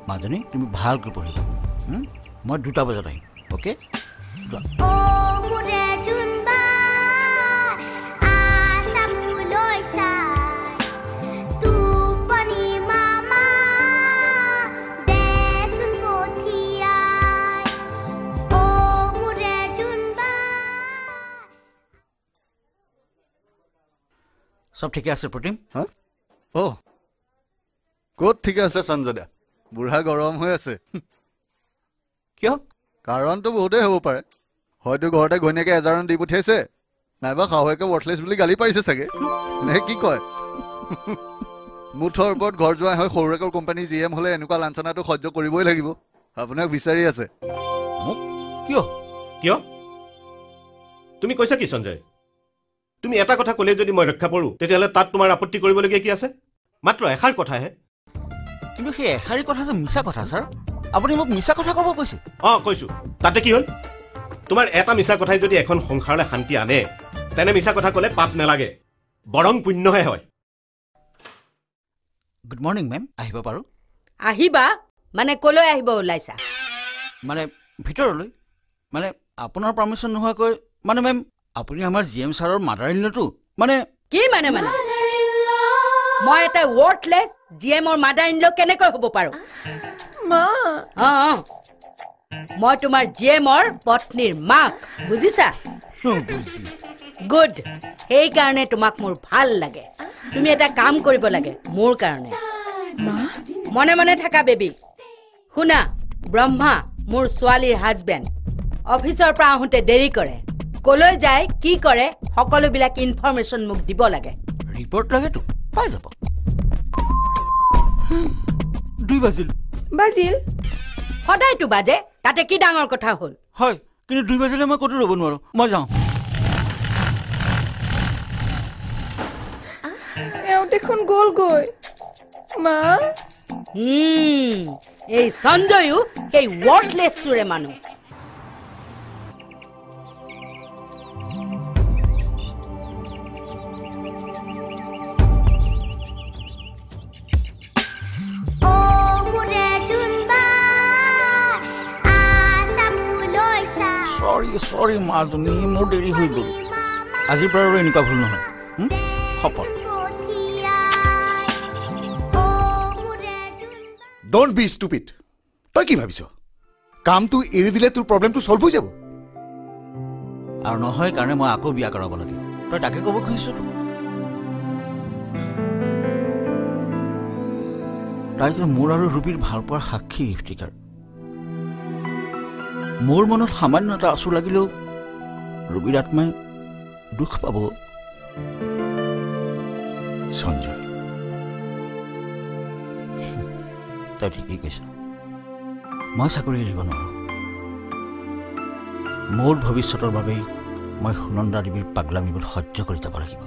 মাজনী তুমি ভালকৈ পঢ়িবা মই 2টা বজাত আহিম ওকে সব ঠিকে আছে প্ৰতিম হা ও ক'ত ঠিকে আছে সঞ্জয় দা বুঢ়া গৰম হৈ আছে কিয় কাৰণটো বহুতেই হ'ব পাৰে হয়তো ঘৰতে ঘৈণীয়েকে এজাৰণ দি পঠিয়াইছে নাইবা শাহুৱেকে ৱৰ্থলেছ বুলি গালি পাৰিছে চাগে নে কি কয় মুঠৰ ওপৰত ঘৰ যোৱা হয় সৰুৰেকৰ কোম্পানী জিএম হ'লে এনেকুৱা লাঞ্চনাটো সহ্য কৰিবই লাগিব আপোনাক বিচাৰি আছে মোক কিয় কিয় তুমি কৈছা কি সঞ্জয় তুমি এটা কথা ক'লে যদি মই ৰক্ষা পৰো তেতিয়াহ'লে তাত তোমাৰ আপত্তি কৰিবলগীয়া কি আছে মাত্ৰ এষাৰ কথাহে কিন্তু সেই এষাৰী কথা যে মিছা কথা ছাৰ আপুনি মোক মিছা কথা ক'ব কৈছে কৈছো তাতে কি হ'ল তোমাৰ এটা মিছা কথাই যদি এখন সংসাৰলৈ শান্তি আনে তেনে মিছা কথা ক'লে পাপ নালাগে বৰং পুণ্যহে হয় গুড মৰ্ণিং মেম আহিব পাৰো আহিবা মানে ক'লৈ আহিব ওলাইছা মানে ভিতৰলৈ মানে আপোনাৰ পাৰ্মিশ্যন নোহোৱাকৈ মানে মেম আপুনি আমাৰ জিএম ছাৰৰ মাদাৰ ইনলটো মানে কি মানে মই এটা ৱৰ্থলেছ জিএমৰ মাদাৰ ইনল কেনেকৈ হ'ব পাৰো মা মই তোমাৰ জিএমৰ পত্নীৰ মাক বুজিছা গুড সেইকাৰণে তোমাক মোৰ ভাল লাগে তুমি এটা কাম কৰিব লাগে মোৰ কাৰণে মনে মনে থাকা বেবী শুনা ব্ৰহ্মা মোৰ ছোৱালীৰ হাজবেণ্ড অফিচৰ পৰা আহোঁতে দেৰি কৰে কলৈ যায় কি কৰে সকলোবিলাক ইনফৰমেশ্যন মোক দিব লাগে ৰিপৰ্ট লাগেতো পাই যাব 2 বাজিল সদায়তো বাজে তাতে কি ডাঙৰ কথা হ'ল হয় কিন্তু 2 বাজিলে মই ক'তো ৰ'ব নোৱাৰো মই যাওঁ এওঁ দেখোন গ'লগৈ মা এই সঞ্জয়ো সেই ৱৰ্থলেছটোৰে মানুহ সৰি মাজনী মোৰ দেৰি হৈ গ'ল আজিৰ পৰা আৰু এনেকুৱা ভুল নহয় সফল ডোন্ট বি ষ্টুপিড তই কি ভাবিছ কামটো এৰি দিলে তোৰ প্ৰব্লেমটো সলভ হৈ যাব আৰু নহয় কাৰণে মই আকৌ বিয়া কৰাব লাগে তই তাকে ক'ব খুজিছোঁ তো তাই যে মোৰ আৰু ৰূপীৰ ভাল পোৱাৰ সাক্ষী ইফতিকাৰ মোৰ মনত সামান্য এটা আঁচু লাগিলেও ৰূপীৰ আত্মাই দুখ পাব সঞ্জয় তই ঠিকেই কৈছ মই চাকৰি এৰিব নোৱাৰো মোৰ ভৱিষ্যতৰ বাবেই মই সুনন্দা দেৱীৰ পাগলামিবোৰ সহ্য কৰি যাব লাগিব